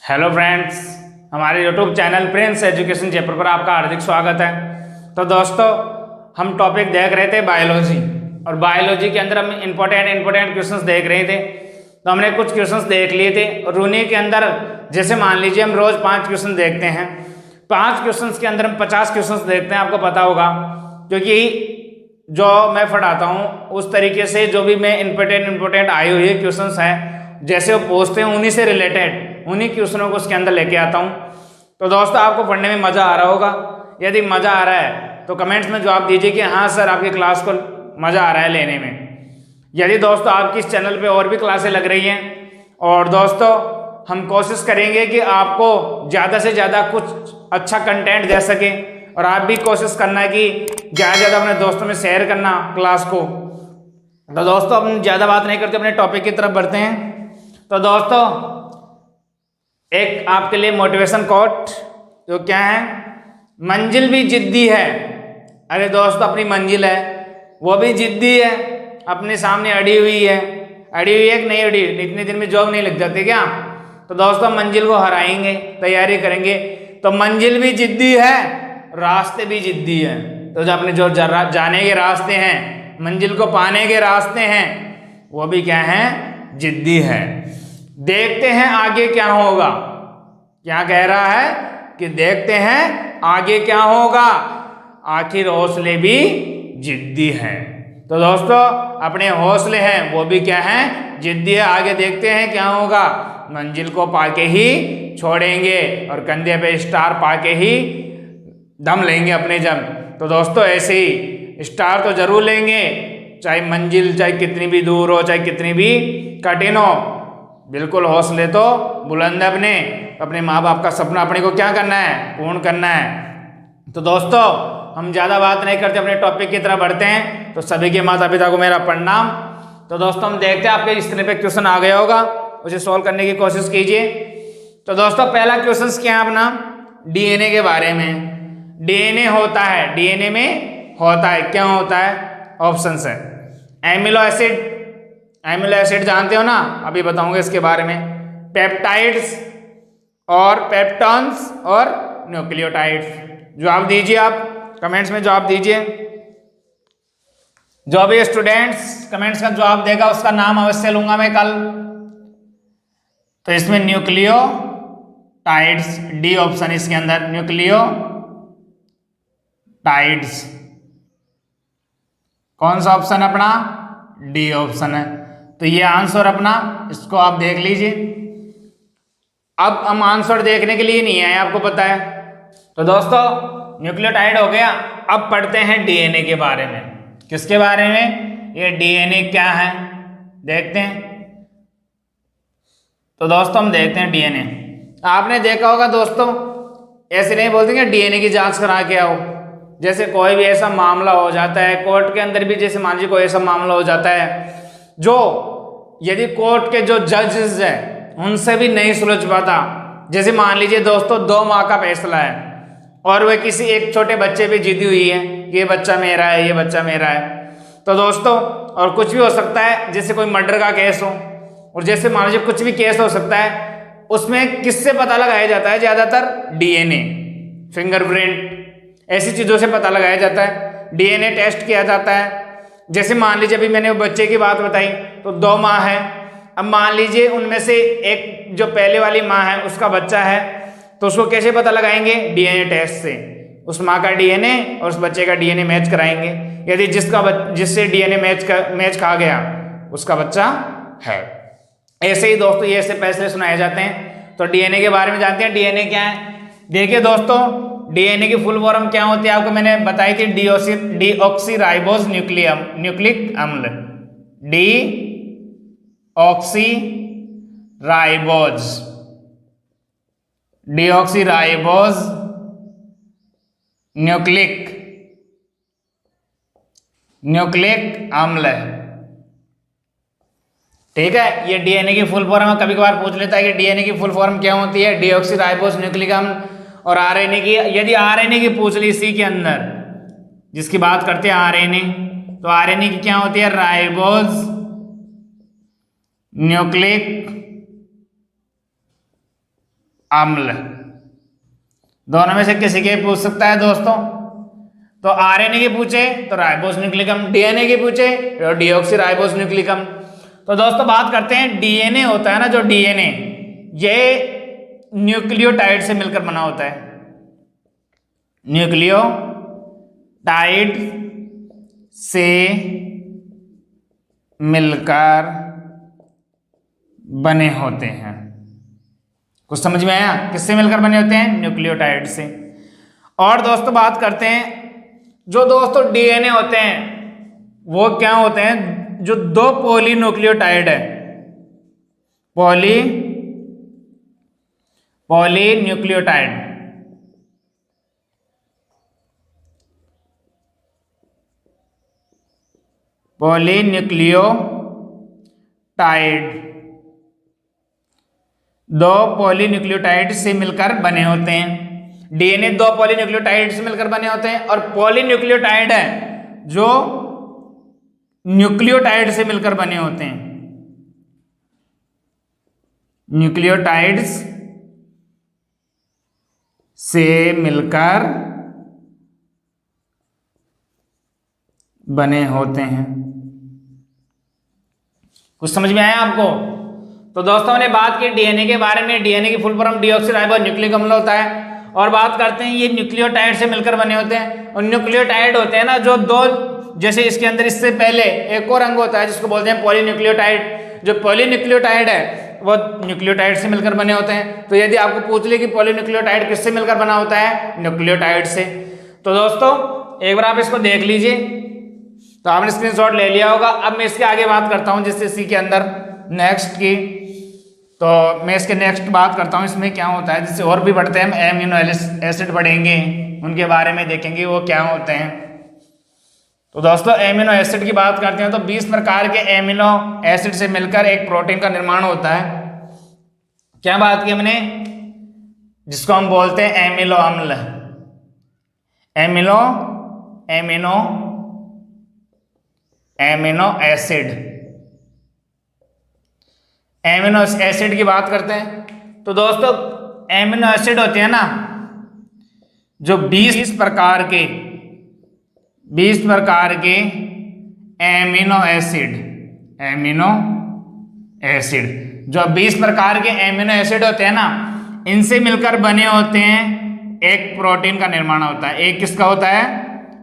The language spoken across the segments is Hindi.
हेलो फ्रेंड्स, हमारे YouTube channel Prince education Jaipur पर आपका हार्दिक स्वागत है। तो दोस्तों, हम टॉपिक देख रहे थे बायोलॉजी, और बायोलॉजी के अंदर हम इंपॉर्टेंट क्वेश्चंस देख रहे थे। तो हमने कुछ क्वेश्चंस देख लिए थे, और उन्हीं के अंदर जैसे मान लीजिए हम रोज 5 क्वेश्चन देखते हैं, 5 क्वेश्चंस के अंदर हम 50 क्वेश्चंस देखते हैं, आपको पता होगा। क्योंकि जो मैं पढ़ाता हूँ उस तरीके से जो भी मैं इंपॉर्टेंट आई हुई क्वेश्चंस हैं, जैसे वो पूछते हैं उन्हीं से रिलेटेड उन्हीं क्वेश्चनों को उसके अंदर लेके आता हूँ। तो दोस्तों, आपको पढ़ने में मज़ा आ रहा होगा। यदि मज़ा आ रहा है तो कमेंट्स में जवाब दीजिए कि हाँ सर, आपकी क्लास को मज़ा आ रहा है लेने में। यदि दोस्तों आपकी इस चैनल पे और भी क्लासें लग रही हैं, और दोस्तों हम कोशिश करेंगे कि आपको ज़्यादा से ज़्यादा कुछ अच्छा कंटेंट दे सके, और आप भी कोशिश करना है कि ज़्यादा से ज़्यादा अपने दोस्तों में शेयर करना क्लास को। तो दोस्तों, हम ज़्यादा बात नहीं करते, अपने टॉपिक की तरफ बढ़ते हैं। तो दोस्तों, एक आपके लिए मोटिवेशन कोट, जो क्या है, मंजिल भी जिद्दी है। अरे दोस्तों, अपनी मंजिल है वो भी जिद्दी है, अपने सामने अड़ी हुई है कि नहीं अड़ी, इतने दिन में जॉब नहीं लग जाती क्या? तो दोस्तों, मंजिल को हराएंगे, तैयारी करेंगे। तो मंजिल भी जिद्दी है, रास्ते भी जिद्दी है। तो जो अपने जो जाने के रास्ते हैं, मंजिल को पाने के रास्ते हैं, वो भी क्या है, जिद्दी है। देखते हैं आगे क्या होगा। क्या कह रहा है कि देखते हैं आगे क्या होगा, आखिर हौसले भी जिद्दी हैं। तो दोस्तों, अपने हौसले हैं वो भी क्या है, जिद्दी है। आगे देखते हैं क्या होगा, मंजिल को पाके ही छोड़ेंगे, और कंधे पे स्टार पाके ही दम लेंगे अपने जम। तो दोस्तों, ऐसे ही स्टार तो जरूर लेंगे, चाहे मंजिल चाहे कितनी भी दूर हो, चाहे कितनी भी कठिन हो। बिल्कुल हौसले तो बुलंद अपने अपने माँ बाप का सपना अपने को क्या करना है, पूर्ण करना है। तो दोस्तों, हम ज़्यादा बात नहीं करते, अपने टॉपिक की तरफ बढ़ते हैं। तो सभी के माता पिता को मेरा प्रणाम। तो दोस्तों, हम देखते हैं आपके स्क्रीन पे क्वेश्चन आ गया होगा, उसे सॉल्व करने की कोशिश कीजिए। तो दोस्तों, पहला क्वेश्चन क्या है अपना, डीएनए के बारे में। डीएनए होता है, डीएनए में होता है, क्या होता है? ऑप्शन है एमिनो एसिड, एमिनो एसिड जानते हो ना, अभी बताऊंगा इसके बारे में। पेप्टाइड्स और पेप्टॉन्स और न्यूक्लियोटाइड्स। जवाब दीजिए, आप कमेंट्स में जवाब दीजिए। जो भी स्टूडेंट्स कमेंट्स का जवाब देगा उसका नाम अवश्य लूंगा मैं कल। तो इसमें न्यूक्लियोटाइड्स, डी ऑप्शन इसके अंदर, न्यूक्लियोटाइड्स। कौन सा ऑप्शन अपना? डी ऑप्शन है। तो ये आंसर अपना, इसको आप देख लीजिए। अब हम आंसर देखने के लिए नहीं आए, आपको पता है। तो दोस्तों, न्यूक्लियोटाइड हो गया। अब पढ़ते हैं डीएनए के बारे में। किसके बारे में? ये डीएनए क्या है देखते हैं। तो दोस्तों, हम देखते हैं डीएनए। आपने देखा होगा दोस्तों, ऐसे नहीं बोलते कि डीएनए की जांच करा के आओ। जैसे कोई भी ऐसा मामला हो जाता है कोर्ट के अंदर भी, जैसे मान लीजिए कोई ऐसा मामला हो जाता है जो यदि कोर्ट के जो जजेस हैं उनसे भी नहीं सुलझ पाता। जैसे मान लीजिए दोस्तों, 2 माह का फैसला है, और वह किसी एक छोटे बच्चे पे जीती हुई है कि ये बच्चा मेरा है, ये बच्चा मेरा है। तो दोस्तों, और कुछ भी हो सकता है, जैसे कोई मर्डर का केस हो, और जैसे मान लीजिए कुछ भी केस हो सकता है, उसमें किससे पता लगाया जाता है? ज्यादातर डीएनए, फिंगरप्रिंट, ऐसी चीजों से पता लगाया जाता है। डीएनए टेस्ट किया जाता है। जैसे मान लीजिए अभी मैंने बच्चे की बात बताई, तो 2 माह है। अब मान लीजिए उनमें से एक जो पहले वाली माँ है उसका बच्चा है, तो उसको कैसे पता लगाएंगे? डीएनए टेस्ट से। उस माँ का डीएनए और उस बच्चे का डीएनए मैच कराएंगे। यदि जिससे डीएनए मैच खा गया उसका बच्चा है। ऐसे ही दोस्तों, ये ऐसे फैसले सुनाए जाते हैं। तो डीएनए के बारे में जानते हैं, डीएनए क्या है। देखिए दोस्तों, डीएनए की फुल फॉर्म क्या होती है, आपको मैंने बताई थी, डीऑक्सीराइबोज न्यूक्लिक अम्ल, डीऑक्सीराइबोज न्यूक्लिक अम्ल है। ठीक है, ये डीएनए की फुल फॉर्म है। कभी कभार पूछ लेता है कि डीएनए की फुल फॉर्म क्या होती है, डीऑक्सीराइबोज न्यूक्लिक अम्ल। और आरएनए की, यदि आरएनए की पूछ ली इसी के अंदर, जिसकी बात करते हैं आरएनए, तो आरएनए की क्या होती है? राइबोज न्यूक्लिक अम्ल। दोनों में से किसी के पूछ सकता है दोस्तों। तो आरएनए की पूछे तो राइबोस न्यूक्लिकम, डीएनए की पूछे तो डीऑक्सी राइबोस न्यूक्लिकम। तो दोस्तों बात करते हैं डीएनए होता है ना, जो डीएनए ये न्यूक्लियोटाइड से मिलकर बना होता है। न्यूक्लियोटाइड से मिलकर बने होते हैं। कुछ समझ में आया? किससे मिलकर बने होते हैं? न्यूक्लियोटाइड से। और दोस्तों बात करते हैं जो दोस्तों डीएनए होते हैं वो क्या होते हैं? जो दो पॉलीन्यूक्लियोटाइड है, पॉलीन्यूक्लियोटाइड, दो पॉलीन्यूक्लियोटाइड से मिलकर बने होते हैं। डीएनए दो पॉलीन्यूक्लियोटाइड से मिलकर बने होते हैं, और पॉलीन्यूक्लियोटाइड है जो न्यूक्लियोटाइड से मिलकर बने होते हैं। न्यूक्लियोटाइड्स से मिलकर बने होते हैं। कुछ समझ में आया आपको? तो दोस्तों ने बात की डीएनए के बारे में। डीएनए की फुल फॉर्म डीऑक्सीराइबो न्यूक्लिक अम्ल होता है। और बात करते हैं ये न्यूक्लियोटाइड से मिलकर बने होते हैं। और न्यूक्लियोटाइड होते हैं ना जो दो, जैसे इसके अंदर इससे पहले एक और अंग होता है जिसको बोलते हैं पॉलीन्यूक्लियोटाइड। जो पॉलीन्यूक्लियोटाइड है वो न्यूक्लियोटाइड से मिलकर बने होते हैं। तो यदि आपको पूछ ले कि पॉलीन्यूक्लियोटाइड किससे मिलकर बना होता है? न्यूक्लियोटाइड से। तो दोस्तों एक बार आप इसको देख लीजिए। तो आपने स्क्रीनशॉट ले लिया होगा। अब मैं इसके आगे बात करता हूं जिससे इसी के अंदर नेक्स्ट की। तो मैं इसके नेक्स्ट बात करता हूं इसमें क्या होता है, जिससे और भी बढ़ते हैं हम एमिनो एसिड पढ़ेंगे, उनके बारे में देखेंगे वो क्या होते हैं। तो दोस्तों एमिनो एसिड की बात करते हैं तो 20 प्रकार के एमिनो एसिड से मिलकर एक प्रोटीन का निर्माण होता है। क्या बात की हमने? जिसको हम बोलते हैं एमिनो अम्ल। Amino acid. एमिनो एसिड की बात करते हैं तो दोस्तों एमिनो एसिड होते हैं ना जो 20 प्रकार के एमिनो एसिड जो 20 प्रकार के एमिनो एसिड होते हैं ना, इनसे मिलकर बने होते हैं, एक प्रोटीन का निर्माण होता है। एक किसका होता है?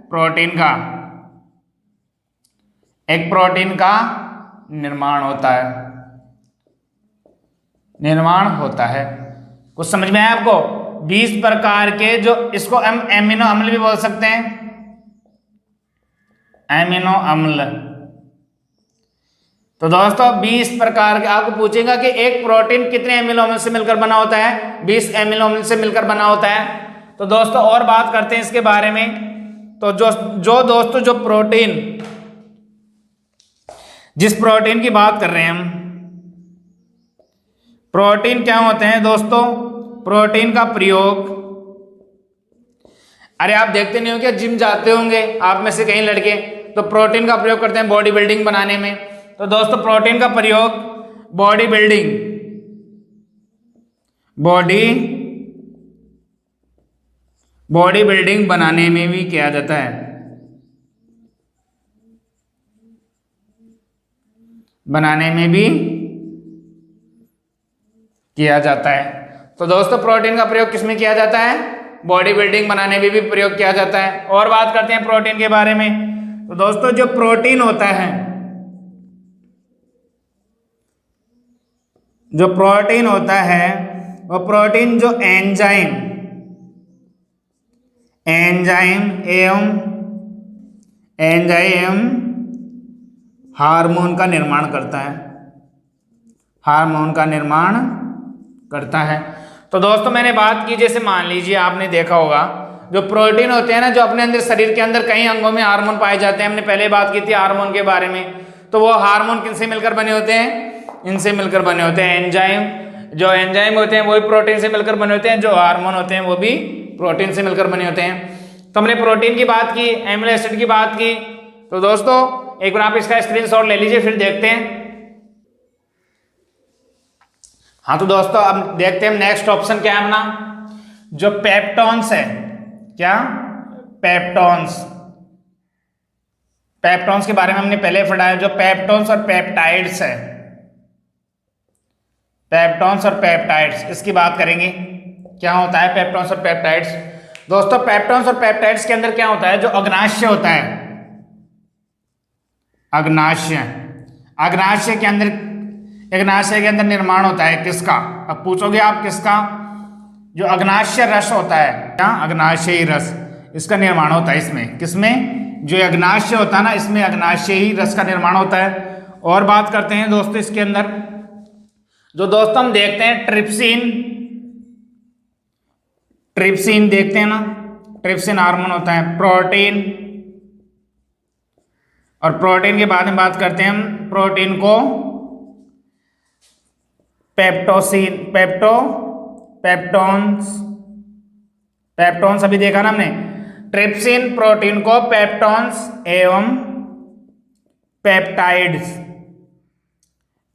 प्रोटीन का। एक प्रोटीन का निर्माण होता है। कुछ समझ में आया आपको? 20 प्रकार के, जो इसको हम एमिनो अम्ल भी बोल सकते हैं, एमिनो अम्ल। तो दोस्तों 20 प्रकार के, आपको पूछेगा कि एक प्रोटीन कितने एमिनो अम्ल से मिलकर बना होता है? 20 एमिनो अम्ल से मिलकर बना होता है। तो दोस्तों और बात करते हैं इसके बारे में। तो जो प्रोटीन, जिस प्रोटीन की बात कर रहे हैं हम, प्रोटीन क्या होते हैं दोस्तों? प्रोटीन का प्रयोग, अरे आप देखते नहीं हो क्या, जिम जाते होंगे आप में से कई लड़के, तो प्रोटीन का प्रयोग करते हैं बॉडी बिल्डिंग बनाने में। तो दोस्तों प्रोटीन का प्रयोग बॉडी बिल्डिंग बनाने में भी किया जाता है। तो दोस्तों प्रोटीन का प्रयोग किसमें किया जाता है? बॉडी बिल्डिंग बनाने में भी प्रयोग किया जाता है। और बात करते हैं प्रोटीन के बारे में। तो दोस्तों जो प्रोटीन होता है, वो प्रोटीन जो एंजाइम एवं हार्मोन का निर्माण करता है। तो दोस्तों मैंने बात की, जैसे मान लीजिए आपने देखा होगा जो प्रोटीन होते हैं ना, जो अपने अंदर शरीर के अंदर कई अंगों में हार्मोन पाए जाते हैं। हमने पहले बात की थी हार्मोन के बारे में। तो वो हार्मोन किनसे मिलकर बने होते हैं? इनसे मिलकर बने होते हैं। जो एंजाइम होते हैं वो भी प्रोटीन से मिलकर बने होते हैं, जो हार्मोन होते हैं वो भी प्रोटीन से मिलकर बने होते हैं। तो हमने प्रोटीन की बात की, एमिनो एसिड की बात की। तो दोस्तों एक बार आप इसका स्क्रीनशॉट ले लीजिए, फिर देखते हैं। हाँ तो दोस्तों अब देखते हैं नेक्स्ट ऑप्शन क्या है अपना, जो पेप्टोन्स है, क्या पेप्टोन्स, पेप्टोन्स के बारे में हमने पहले पढ़ा है, जो पेप्टोन्स और पेप्टाइड्स है, पेप्टोन्स और पेप्टाइड्स, इसकी बात करेंगे। क्या होता है पेप्टोन्स और पेप्टाइड्स? दोस्तों पेप्टोन्स और पेप्टाइड्स के अंदर क्या होता है, जो अग्नाशय होता है, अग्नाशय, अग्नाशय के अंदर, अग्नाशय के अंदर निर्माण होता है किसका? अब पूछोगे आप किसका? जो अग्नाशय रस होता है, क्या अग्नाशयी रस, इसका निर्माण होता है इसमें, किसमें? जो अग्नाशय होता है ना, इसमें अग्नाशयी रस का निर्माण होता है। और बात करते हैं दोस्तों इसके अंदर, जो दोस्तों हम देखते हैं ट्रिप्सिन, ट्रिप्सिन देखते हैं ना, ट्रिप्सिन हार्मोन होता है, प्रोटीन, और प्रोटीन के बाद में बात करते हैं हम प्रोटीन को पेप्टोसिन, पेप्टोन्स, पेप्टोन्स अभी देखा ना हमने, ट्रिप्सिन प्रोटीन को पेप्टोन्स एवं पेप्टाइड्स,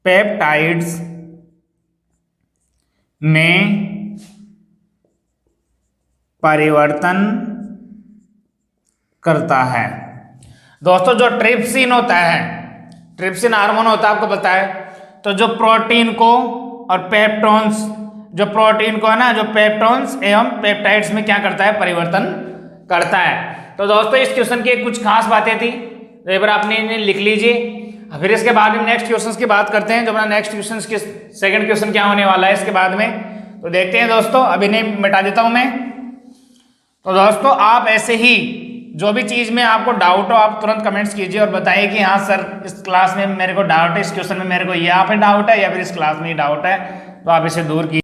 पेप्टाइड्स में परिवर्तन करता है। दोस्तों जो ट्रिप्सिन होता है, ट्रिप्सिन हार्मोन होता है, आपको पता है, तो जो प्रोटीन को और पेप्टोन्स, जो प्रोटीन को है ना, जो पेप्टोन्स एवं पेप्टाइड्स में क्या करता है, परिवर्तन करता है। तो दोस्तों इस क्वेश्चन की कुछ खास बातें थी, तो एक बार आपने इन्हें लिख लीजिए। फिर इसके बाद में नेक्स्ट क्वेश्चन की बात करते हैं, जो अपना नेक्स्ट क्वेश्चन की सेकंड क्वेश्चन क्या होने वाला है इसके बाद में, तो देखते हैं दोस्तों। अभी नहीं मिटा देता हूं मैं। तो दोस्तों आप ऐसे ही जो भी चीज में आपको डाउट हो, आप तुरंत कमेंट्स कीजिए और बताइए कि हाँ सर इस क्लास में मेरे को डाउट है, इस क्वेश्चन में मेरे को यहाँ पे डाउट है, या फिर इस क्लास में ही डाउट है, तो आप इसे दूर कीजिए।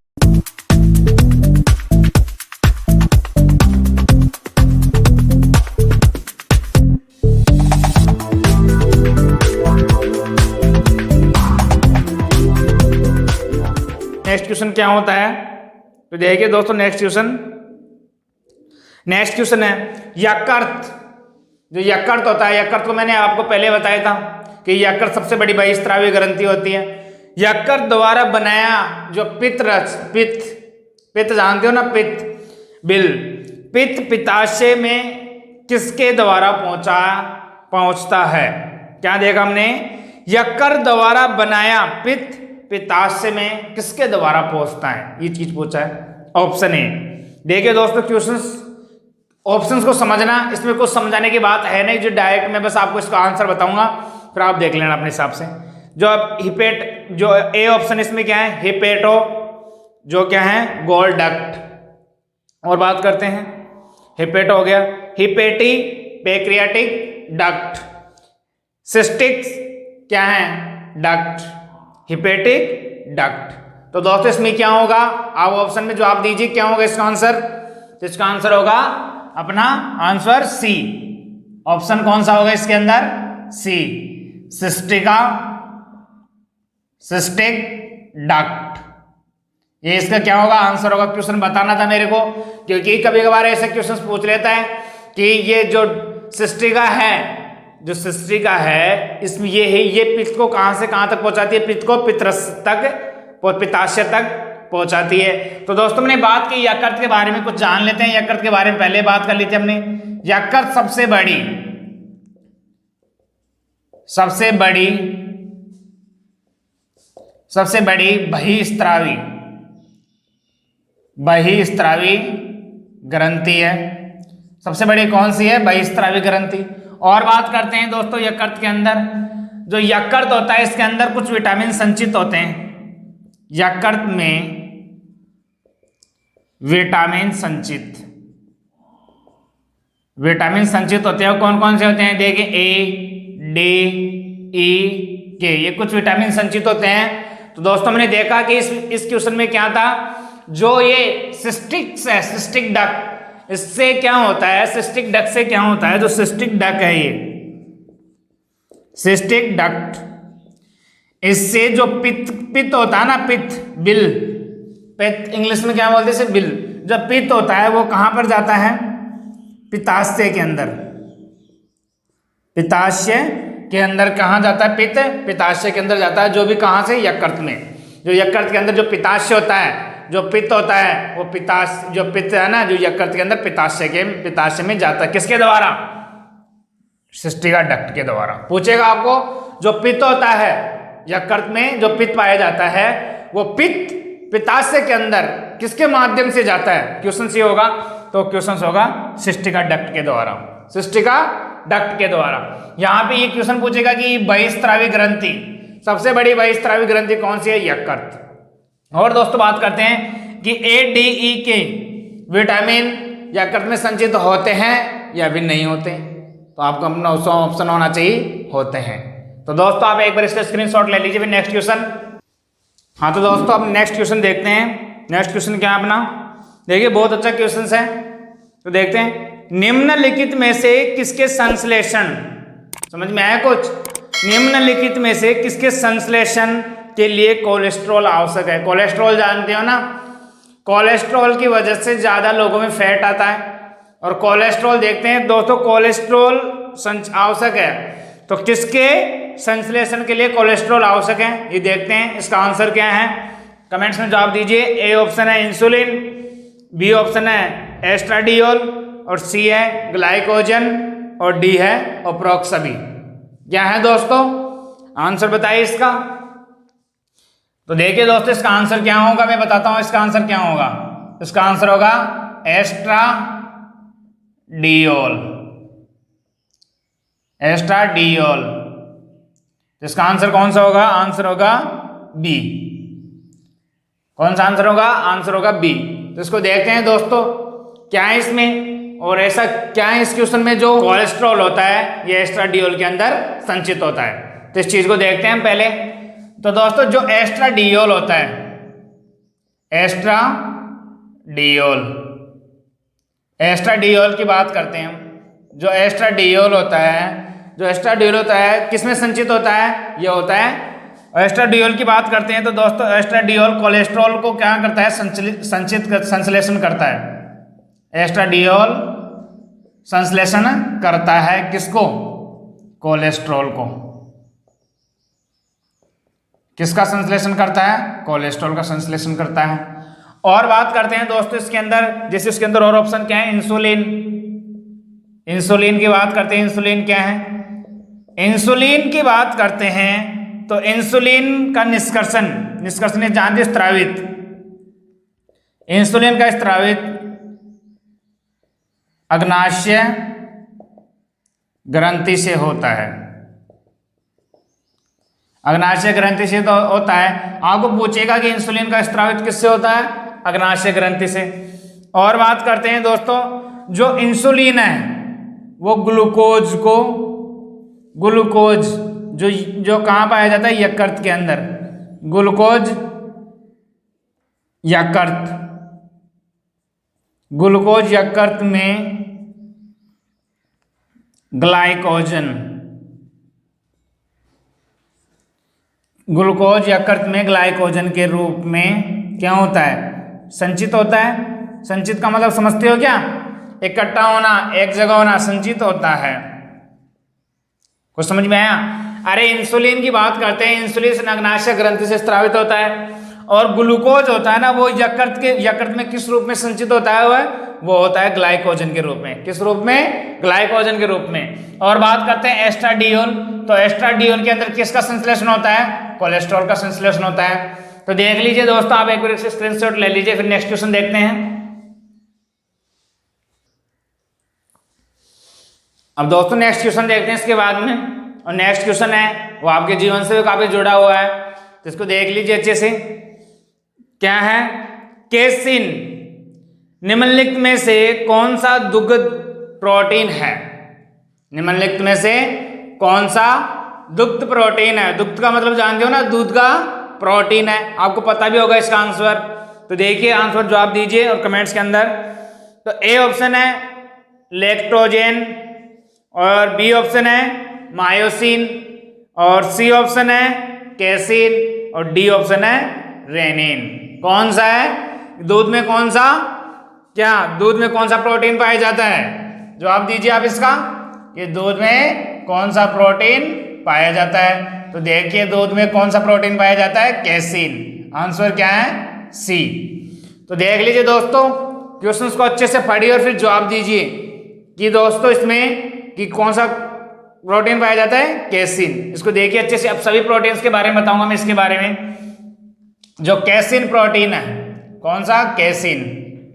नेक्स्ट क्वेश्चन क्या होता है, तो देखिए दोस्तों नेक्स्ट क्वेश्चन है यकृत। जो यकृत होता है, यकृत को मैंने आपको पहले बताया था कि यकृत सबसे बड़ी बहिस्रावी ग्रंथि होती है। यकृत द्वारा बनाया जो पित्त रस, पित्त जानते हो ना, पित्त पित्ताशय में किसके द्वारा पहुंचता है? क्या देखा हमने, यकृत द्वारा बनाया पित्त पित्ताशय में किसके द्वारा पहुंचता है, ये चीज पूछा है। Option A. देखिए दोस्तों ऑप्शंस को समझना, इसमें कुछ समझाने की बात है नहीं, जो डायरेक्ट मैं बस आपको इसका आंसर बताऊंगा, फिर आप देख लेना अपने हिसाब से। जो ए ऑप्शन इसमें क्या है, हिपेटो, जो क्या है गोल डक्ट। और बात करते हैं, हिपेटो हो गया, हिपेटी पैक्रियाटिक डक्ट, सिस्टिक्स क्या है डक्ट, हिपेटिक डक्ट। तो दोस्तों इसमें क्या होगा, आप ऑप्शन में जो आप दीजिए क्या होगा इसका आंसर, तो इसका आंसर होगा अपना आंसर सी। ऑप्शन कौन सा होगा इसके अंदर, सी, सिस्टिक डक्ट, ये इसका क्या होगा आंसर होगा। क्वेश्चन बताना था मेरे को, क्योंकि कभी कभार ऐसे क्वेश्चन पूछ लेता है कि ये जो सिस्टिका है, इसमें ये पित्त को कहां से कहां तक पहुंचाती है, पित्त को पितरस तक, पित्ताशय तक पहुंचाती है। तो दोस्तों मैंने बात की यकृत के बारे में, कुछ जान लेते हैं यकृत के बारे में। पहले बात कर ली थी हमने, यकृत सबसे बड़ी बहिस्रावी ग्रंथि है। सबसे बड़ी कौन सी है, बहिस्रावी ग्रंथि। और बात करते हैं दोस्तों यकृत के अंदर, जो यकृत होता है इसके अंदर कुछ विटामिन संचित होते हैं। यकृत में विटामिन संचित होते हैं। कौन कौन से होते हैं, देखिए ए, डी, ई, के, ये कुछ विटामिन संचित होते हैं। तो दोस्तों मैंने देखा कि इस क्वेश्चन में क्या था, जो ये सिस्टिक डक्ट, इससे क्या होता है, सिस्टिक डक्ट से क्या होता है, जो सिस्टिक डक्ट है, ये सिस्टिक डक्ट, इससे जो पित्त होता है ना, बिल, पित्त इंग्लिश में क्या बोलते हैं, बिल, जब पित्त होता है वो कहां पर जाता है, पित्ताशय के अंदर। पित्ताशय के अंदर कहां जाता है, पित्ताशय के अंदर जाता है, जो भी कहां से, यकृत में। जो यकृत के अंदर जो पित्ताशय होता है, जो पित्त होता है, वो पित्ताशय जो पित्त है ना, जो यकृत के अंदर पित्ताशय में जाता है। किसके द्वारा? सिस्टिका डक्ट के द्वारा। पूछेगा आपको, जो पित्त होता है यकृत में, जो पित्त पाया जाता है, वो पित्त पित्ताशय के अंदर किसके माध्यम से जाता है? क्वेश्चन सी होगा, तो क्वेश्चन होगा सिस्टिका डक्ट के द्वारा, सिस्टिका डक्ट के द्वारा। यहां पे ये क्वेश्चन पूछेगा कि बहिस्रावी ग्रंथि, सबसे बड़ी बहिस्रावी ग्रंथि कौन सी है? यकृत। और दोस्तों बात करते हैं कि ए, डी, ई के विटामिन यकृत में संचित होते हैं या भी नहीं होते? तो आपको अपना ऑप्शन होना चाहिए होते हैं। तो दोस्तों आप एक बार इसका स्क्रीनशॉट ले लीजिए। फिर नेक्स्ट क्वेश्चन। हाँ तो दोस्तों अब नेक्स्ट क्वेश्चन देखते हैं। नेक्स्ट क्वेश्चन क्या है अपना? देखिए बहुत अच्छा क्वेश्चन है, तो देखते हैं। निम्नलिखित में से किसके संश्लेषण, समझ में आया कुछ? निम्नलिखित में से किसके संश्लेषण के लिए कोलेस्ट्रॉल आवश्यक है? कोलेस्ट्रॉल जानते हो ना, कोलेस्ट्रॉल की वजह से ज्यादा लोगों में फैट आता है। और कोलेस्ट्रॉल देखते हैं दोस्तों, कोलेस्ट्रॉल आवश्यक है, तो किसके संश्लेषण के लिए कोलेस्ट्रॉल आवश्यक है ये देखते हैं। इसका आंसर क्या है? कमेंट्स में जवाब दीजिए। ए ऑप्शन है इंसुलिन, बी ऑप्शन है एस्ट्राडियोल, और सी है ग्लाइकोजन, और डी है ऑप्रोक्सबी। क्या है दोस्तों आंसर? बताइए इसका। तो देखिए दोस्तों इसका आंसर क्या होगा, मैं बताता हूं इसका आंसर क्या होगा। इसका आंसर होगा एस्ट्राडियोल, एस्ट्राडियोल। इसका आंसर कौन सा होगा? आंसर होगा बी। कौन सा आंसर होगा? आंसर होगा बी। तो इसको देखते हैं दोस्तों क्या है इसमें, और ऐसा क्या है इस क्वेश्चन में जो कोलेस्ट्रॉल होता है ये एस्ट्राडियोल के अंदर संचित होता है। तो इस चीज को देखते हैं पहले। तो दोस्तों जो एस्ट्राडियोल होता है, एस्ट्राडियोल, एस्ट्राडियोल की बात करते हैं हम। जो एस्ट्राडियोल होता है, जो एस्ट्राडियोल होता है किसमें संचित होता है? ये होता है एस्ट्राडियोल की बात करते हैं। तो दोस्तों एस्ट्राडियोल कोलेस्ट्रॉल को क्या करता है? संश्लेषण करता है। एस्ट्राडियोल संश्लेषण करता है किसको? कोलेस्ट्रॉल को। किसका संश्लेषण करता है? कोलेस्ट्रॉल का संश्लेषण करता है। और बात करते हैं दोस्तों इसके अंदर, जैसे इसके अंदर और ऑप्शन क्या है? इंसुलिन, इंसुलिन की बात करते हैं। इंसुलिन क्या है? इंसुलिन की बात करते हैं तो इंसुलिन का निष्कर्षण जानते स्त्रावित, इंसुलिन का स्त्रावित अग्नाशय ग्रंथि से होता है। अग्नाशय ग्रंथि से तो होता है। आपको पूछेगा कि इंसुलिन का स्त्रावित किससे होता है? अग्नाशय ग्रंथि से। और बात करते हैं दोस्तों जो इंसुलिन है वो ग्लूकोज को, ग्लूकोज जो कहाँ पाया जाता है? यकृत के अंदर। ग्लूकोज यकृत, ग्लूकोज यकृत में ग्लाइकोजन, ग्लूकोज यकृत में ग्लाइकोजन के रूप में क्या होता है? संचित होता है। संचित का मतलब समझते हो क्या? इकट्ठा होना, एक जगह होना, संचित होता है। कुछ समझ में आया? अरे इंसुलिन की बात करते हैं, इंसुलिन अग्नाशय ग्रंथि से स्रावित होता है। और ग्लूकोज होता है ना, वो यकृत में किस रूप में संचित होता है? वो होता है ग्लाइकोजन के रूप में। किस रूप में? ग्लाइकोजन के रूप में। और बात करते हैं एस्ट्राडियोल, तो एस्ट्राडियोल के अंदर किसका संश्लेषण होता है? कोलेस्ट्रॉल का संश्लेषण होता है। तो देख लीजिए दोस्तों, आप एक बार इससे स्क्रीनशॉट ले लीजिए। फिर नेक्स्ट क्वेश्चन देखते हैं। अब दोस्तों नेक्स्ट क्वेश्चन देखते हैं इसके बाद में, और नेक्स्ट क्वेश्चन है वो आपके जीवन से काफी जुड़ा हुआ है, तो इसको देख लीजिए अच्छे से। क्या है? केसिन निम्नलिखित में से कौन सा दुग्ध प्रोटीन है? निम्नलिखित में से कौन सा दुग्ध प्रोटीन है? दुग्ध का मतलब जानते हो ना, दूध का प्रोटीन है। आपको पता भी होगा इसका आंसर। तो देखिए आंसर जवाब दीजिए और कमेंट्स के अंदर। तो ए ऑप्शन है लैक्टोजेन, और बी ऑप्शन है मायोसिन, और सी ऑप्शन है केसिन, और डी ऑप्शन है रेनिन। कौन सा है? दूध में कौन सा, क्या दूध में कौन सा प्रोटीन पाया जाता है? जवाब दीजिए आप इसका, कि दूध में कौन सा प्रोटीन पाया जाता है। तो देखिए दूध में कौन सा प्रोटीन पाया जाता है? केसिन। आंसर क्या है? सी। तो देख लीजिए दोस्तों, क्वेश्चंस को अच्छे से पढ़िए और फिर जवाब दीजिए कि दोस्तों इसमें कि कौन सा प्रोटीन पाया जाता है? कैसिन। इसको देखिए अच्छे से। अब सभी प्रोटीन्स के बारे में बताऊंगा मैं इसके बारे में। जो कैसिन प्रोटीन है, कौन सा? कैसिन।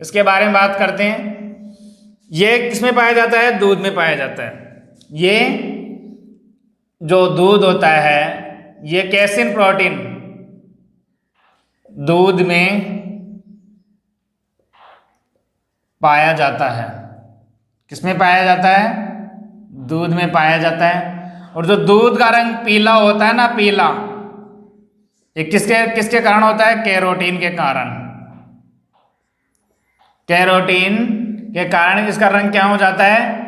इसके बारे में बात करते हैं। ये किसमें पाया जाता है? दूध में पाया जाता है। ये जो दूध होता है, ये कैसिन प्रोटीन दूध में पाया जाता है। किसमें पाया जाता है? दूध में पाया जाता है। और जो दूध का रंग पीला होता है ना, पीला, ये किसके किसके कारण होता है? कैरोटीन के कारण। कैरोटीन के कारण इसका रंग क्या हो जाता है?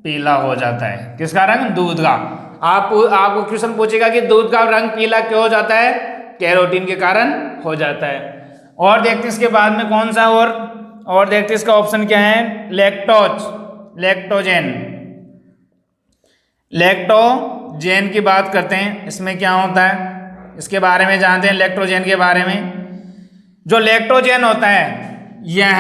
पीला हो जाता है। किसका रंग? दूध का। आपको क्वेश्चन पूछेगा कि दूध का रंग पीला क्यों हो जाता है? कैरोटीन के कारण हो जाता है। और देखते हैं इसके बाद में कौन सा और देखते हैं इसका ऑप्शन क्या है? लैक्टोजेन। लैक्टोजेन की बात करते हैं। इसमें क्या होता है इसके बारे में जानते हैं। लैक्टोजेन के बारे में, जो लैक्टोजेन होता है यह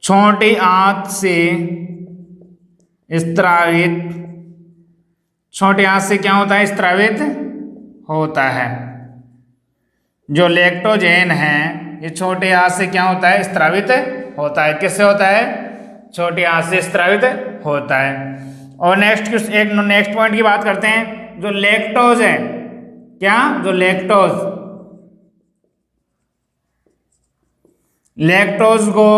छोटी आंत से स्रावित, छोटी आंत से क्या होता है? स्रावित होता है। जो लैक्टोजेन है ये छोटी आंत से क्या होता है? स्रावित होता है। किससे होता है? छोटी आंत से स्रावित होता है। और नेक्स्ट पॉइंट की बात करते हैं। जो लैक्टोज है, क्या? जो लैक्टोज को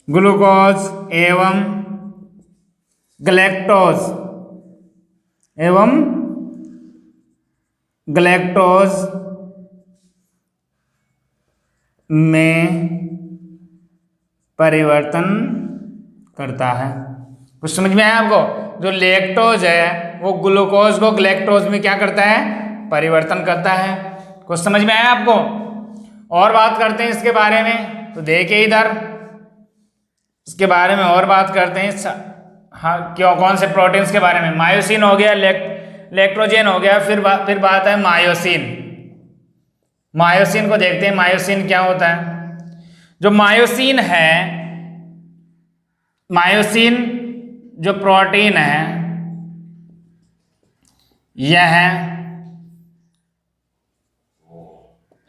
ग्लूकोज एवं ग्लैक्टोज में परिवर्तन करता है। कुछ समझ में आया आपको? जो लैक्टोज है वो ग्लूकोज को ग्लैक्टोज में क्या करता है? परिवर्तन करता है। कुछ समझ में आया आपको? और बात करते हैं इसके बारे में। तो देखिए इधर इसके बारे में और बात करते हैं। हाँ, क्यों? कौन से प्रोटीन्स के बारे में? मायोसिन हो गया, लैक्टोजेन हो गया, फिर बात है मायोसिन। मायोसिन को देखते हैं। मायोसिन क्या होता है? जो मायोसिन है, मायोसिन जो प्रोटीन है यह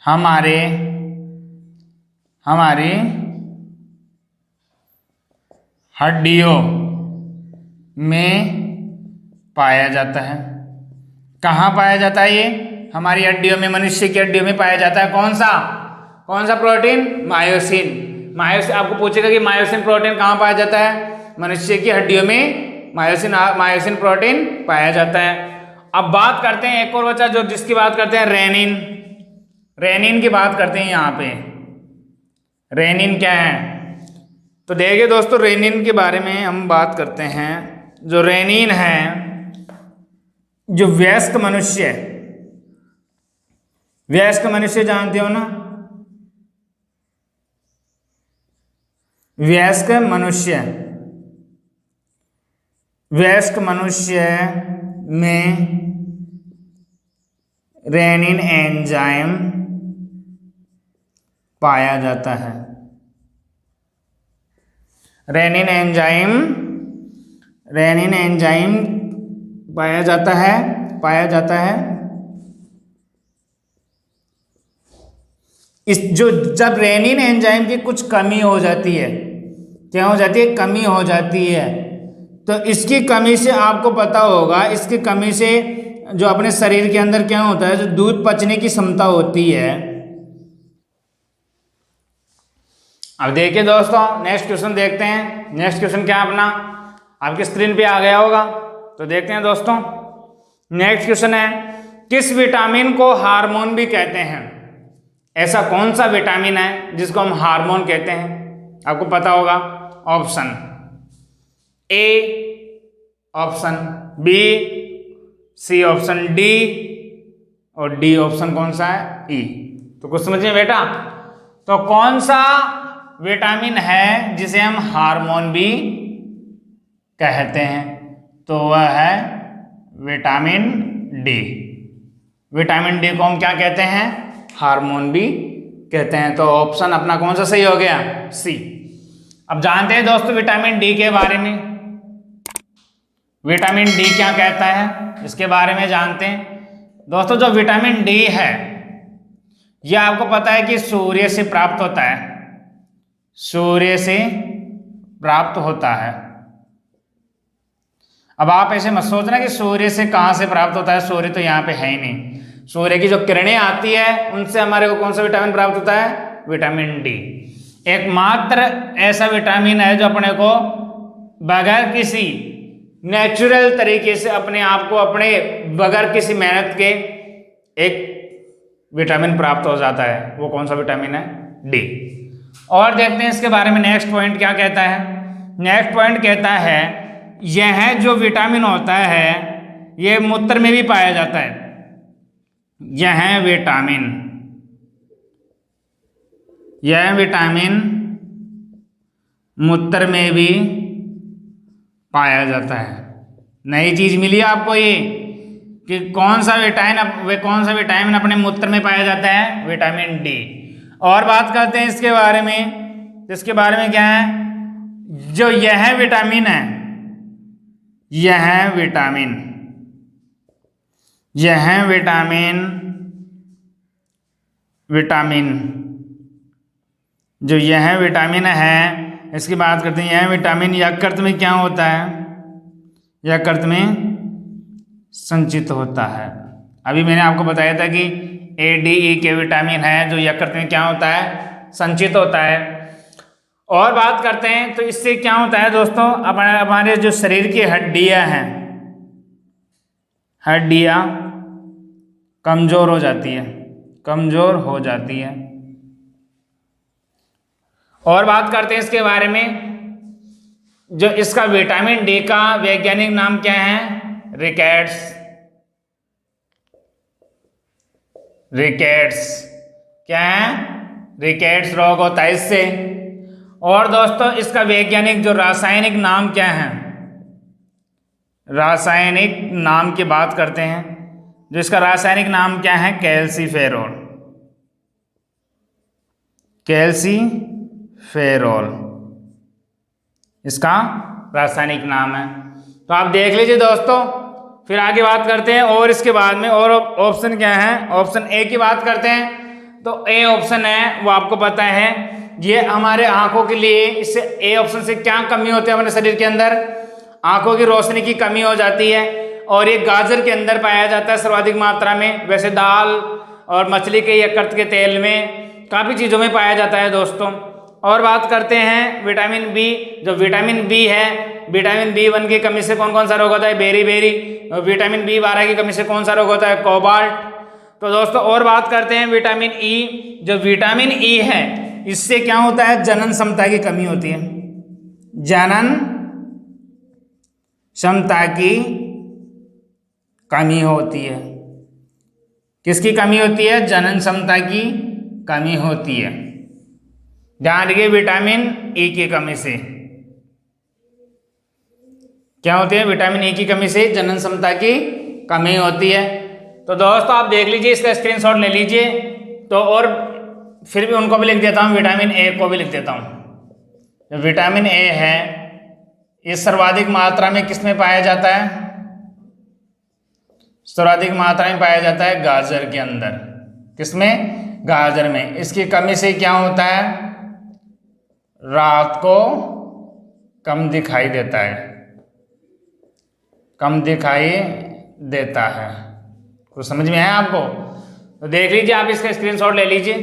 हमारी हड्डियों में पाया जाता है। कहाँ पाया जाता है? ये हमारी हड्डियों में, मनुष्य की हड्डियों में पाया जाता है। कौन सा प्रोटीन? मायोसिन। आपको पूछेगा कि मायोसिन प्रोटीन कहाँ पाया जाता है? मनुष्य की हड्डियों में मायोसिन प्रोटीन पाया जाता है। अब बात करते हैं एक और बच्चा जो जिसकी बात करते हैं, रेनिन की बात करते हैं। यहाँ पे रेनिन क्या है? तो देखिए दोस्तों, रेनिन के बारे में हम बात करते हैं। जो रेनिन है, जो वयस्क मनुष्य जानते हो ना? वयस्क मनुष्य में रेनिन एंजाइम पाया जाता है। रेनिन एंजाइम पाया जाता है। जब रेनिन एंजाइम की कुछ कमी हो जाती है, क्या हो जाती है? कमी हो जाती है। तो इसकी कमी से आपको पता होगा, इसकी कमी से जो अपने शरीर के अंदर क्या होता है, जो दूध पचने की क्षमता होती है। अब देखिए दोस्तों, नेक्स्ट क्वेश्चन देखते हैं। नेक्स्ट क्वेश्चन क्या अपना आपकी स्क्रीन पे आ गया होगा। तो देखते हैं दोस्तों, नेक्स्ट क्वेश्चन है, किस विटामिन को हार्मोन भी कहते हैं? ऐसा कौन सा विटामिन है जिसको हम हार्मोन कहते हैं? आपको पता होगा। Option A, option B, C option D, और डी ऑप्शन कौन सा है? ई। तो कुछ समझिए बेटा, तो कौन सा विटामिन है जिसे हम हार्मोन भी कहते हैं? तो वह है विटामिन डी। विटामिन डी को हम क्या कहते हैं? हार्मोन भी कहते हैं। तो ऑप्शन अपना कौन सा सही हो गया? सी। अब जानते हैं दोस्तों विटामिन डी के बारे में। विटामिन डी क्या कहता है इसके बारे में जानते हैं। दोस्तों जो विटामिन डी है यह आपको पता है कि सूर्य से प्राप्त होता है, सूर्य से प्राप्त होता है। अब आप ऐसे मत सोचना कि सूर्य से कहां से प्राप्त होता है, सूर्य तो यहाँ पे है ही नहीं। सूर्य की जो किरणें आती है उनसे हमारे को कौन सा विटामिन प्राप्त होता है? Vitamin D. एकमात्र ऐसा विटामिन है जो अपने को बगैर किसी नेचुरल तरीके से अपने आप को अपने बगैर किसी मेहनत के एक विटामिन प्राप्त हो जाता है। वो कौन सा विटामिन है? डी। और देखते हैं इसके बारे में नेक्स्ट पॉइंट क्या कहता है। नेक्स्ट पॉइंट कहता है यह जो विटामिन होता है यह मूत्र में भी पाया जाता है। यह विटामिन मूत्र में भी पाया जाता है। नई चीज मिली आपको ये कि कौन सा विटामिन अपने मूत्र में पाया जाता है? Vitamin D. और बात करते हैं इसके बारे में। इसके बारे में क्या है? जो यह विटामिन है, यह विटामिन जो यह विटामिन है इसकी बात करते हैं। यह विटामिन यकृत में क्या होता है? यकृत में संचित होता है। अभी मैंने आपको बताया था कि ए डी ई के विटामिन है जो यकृत में क्या होता है? संचित होता है। और बात करते हैं तो इससे क्या होता है दोस्तों, हमारे जो शरीर की हड्डियां हैं, हड्डियां कमजोर हो जाती है। और बात करते हैं इसके बारे में। जो इसका विटामिन डी का वैज्ञानिक नाम क्या है? रिकेट्स। क्या है? रिकेट्स रोग होता है इससे। और दोस्तों इसका वैज्ञानिक जो रासायनिक नाम क्या है? रासायनिक नाम की बात करते हैं। जो इसका रासायनिक नाम क्या है? कैल्सीफेरोल इसका रासायनिक नाम है। तो आप देख लीजिए दोस्तों। फिर आगे बात करते हैं और इसके बाद में और ऑप्शन क्या है? ऑप्शन ए की बात करते हैं। तो ए ऑप्शन है वो आपको पता है ये हमारे आंखों के लिए, इससे ए ऑप्शन से क्या कमी होती है अपने शरीर के अंदर? आंखों की रोशनी की कमी हो जाती है। और ये गाजर के अंदर पाया जाता है सर्वाधिक मात्रा में। वैसे दाल और मछली के यकृत के तेल में काफ़ी चीज़ों में पाया जाता है दोस्तों। और बात करते हैं विटामिन बी। जो विटामिन बी है, विटामिन B1 की कमी से कौन कौन सा रोग होता है? बेरी। विटामिन B12 की कमी से कौन सा रोग होता है? कोबाल्ट। तो दोस्तों और बात करते हैं विटामिन ई। जो विटामिन ई है इससे क्या होता है? जनन क्षमता की कमी होती है। जनन क्षमता की कमी होती है। किसकी कमी होती है? जनन क्षमता की कमी होती है। ध्यान रखिए विटामिन ई की कमी से क्या होती है? विटामिन ई की कमी से जनन क्षमता की कमी होती है। तो दोस्तों आप देख लीजिए, इसका स्क्रीनशॉट ले लीजिए। तो और फिर भी उनको भी लिख देता हूँ, विटामिन ए को भी लिख देता हूँ। जो विटामिन ए है ये सर्वाधिक मात्रा में किस में पाया जाता है? सर्वाधिक मात्रा में पाया जाता है गाजर के अंदर। किसमें? गाजर में। इसकी कमी से क्या होता है? रात को कम दिखाई देता है। कुछ समझ में है आपको? तो देख लीजिए, आप इसका स्क्रीनशॉट ले लीजिए।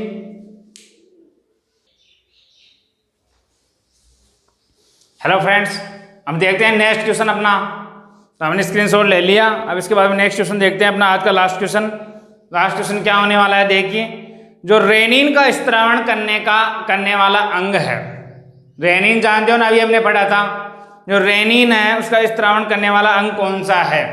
हेलो फ्रेंड्स, अब देखते हैं नेक्स्ट क्वेश्चन अपना। तो हमने स्क्रीनशॉट ले लिया। अब इसके बाद में नेक्स्ट क्वेश्चन देखते हैं अपना आज का लास्ट क्वेश्चन क्या होने वाला है? देखिए, जो रेनिन का स्त्रावण करने वाला अंग है, रेनिन जानते हो ना, अभी हमने पढ़ा था। जो रेनिन है उसका स्त्रावण करने वाला अंग कौन सा है?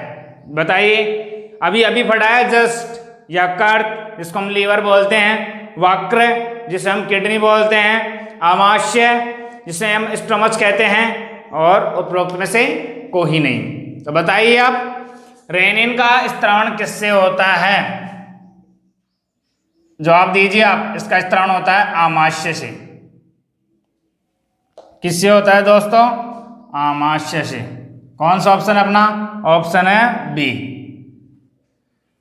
बताइए। अभी पढ़ा है जस्ट। यकृत जिसको हम लीवर बोलते हैं, वक्र जिसे हम किडनी बोलते हैं, आमाशय जिसे हम स्टमच कहते हैं, और उपरोक्त में से कोई नहीं। तो बताइए आप, रेनिन का स्त्रावण किससे होता है? जवाब दीजिए आप। इसका स्त्रावण होता है आमाशय से। किससे होता है दोस्तों? आमाशय से। कौन सा ऑप्शन है अपना? ऑप्शन है बी।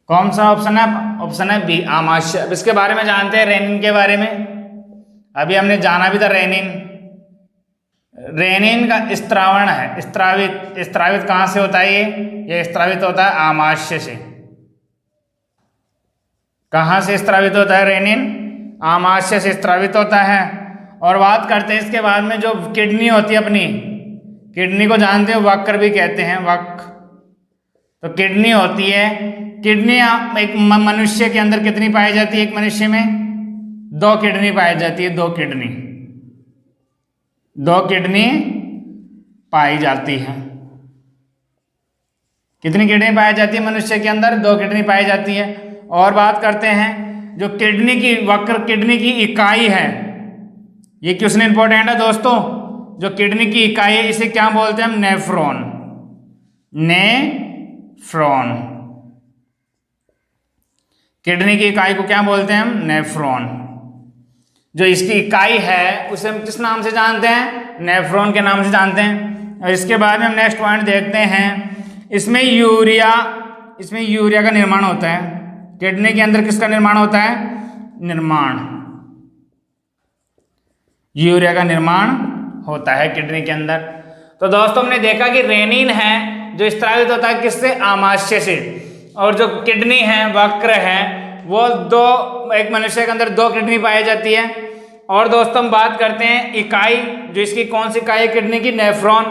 कौन सा ऑप्शन है? ऑप्शन है बी, आमाशय। अब इसके बारे में जानते हैं, रेनिन के बारे में। अभी हमने जाना भी था रेनिन। रेनिन का स्त्रावण है, स्त्रावित कहां से होता है? ये स्त्रावित होता है आमाशय से। कहां से स्त्रावित होता है रेनिन? आमाशय से स्त्रावित होता है। और बात करते हैं इसके बाद में, जो किडनी होती है अपनी, किडनी को जानते हो, वक्र भी कहते हैं, वक्र। तो किडनी होती है, किडनी एक मनुष्य के अंदर कितनी पाई जाती है? एक मनुष्य में 2 किडनी पाई जाती है, 2 किडनी, 2 किडनी पाई जाती है। कितनी किडनी पाई जाती है मनुष्य के अंदर? 2 किडनी पाई जाती है। और बात करते हैं, जो किडनी की वक्र किडनी की इकाई है, ये क्वेश्चन इंपॉर्टेंट है दोस्तों। जो किडनी की इकाई है, इसे क्या बोलते हैं हम? नेफ्रॉन। नेफ्रॉन। किडनी की इकाई को क्या बोलते हैं हम? नेफ्रॉन। जो इसकी इकाई है उसे हम किस नाम से जानते हैं? नेफ्रॉन के नाम से जानते हैं। और इसके बाद में हम नेक्स्ट पॉइंट देखते हैं। इसमें यूरिया का निर्माण होता है। किडनी के अंदर किसका निर्माण होता है? यूरिया का निर्माण होता है किडनी के अंदर। तो दोस्तों हमने देखा कि रेनिन है जो स्त्रावित होता है किससे? आमाशय से। और जो किडनी है, वक्र है, वो एक मनुष्य के अंदर 2 किडनी पाई जाती है। और दोस्तों हम बात करते हैं इकाई, जो इसकी कौन सी इकाई है किडनी की? नेफ्रॉन।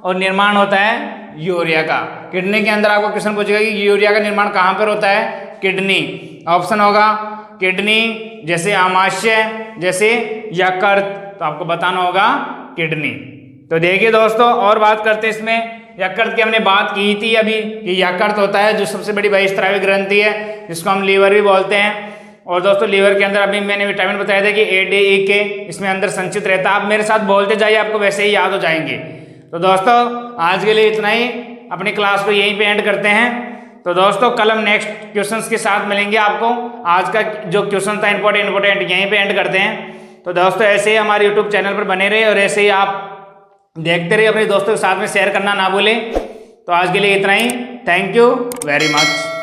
और निर्माण होता है यूरिया का। किडनी के अंदर आपको क्वेश्चन पूछेगा कि यूरिया का निर्माण कहाँ पर होता है? किडनी। ऑप्शन होगा किडनी, जैसे आमाशय, जैसे यकृत। तो आपको बताना होगा किडनी। तो देखिए दोस्तों, और बात करते हैं इसमें यकृत की। हमने बात की थी अभी कि यकृत होता है जो सबसे बड़ी बहिस्त्रावी ग्रंथि है, जिसको हम लीवर भी बोलते हैं। और दोस्तों लीवर के अंदर अभी मैंने विटामिन बताया था कि A, D, E, K इसमें अंदर संचित रहता है। आप मेरे साथ बोलते जाइए, आपको वैसे ही याद हो जाएंगे। तो दोस्तों आज के लिए इतना ही। अपनी क्लास को यहीं पे एंड करते हैं। तो दोस्तों कल हम नेक्स्ट क्वेश्चंस के साथ मिलेंगे आपको। आज का जो क्वेश्चन था इंपॉर्टेंट यहीं पे एंड करते हैं। तो दोस्तों ऐसे ही हमारे यूट्यूब चैनल पर बने रहे और ऐसे ही आप देखते रहिए, अपने दोस्तों के साथ में शेयर करना ना भूलें। तो आज के लिए इतना ही। Thank you very much.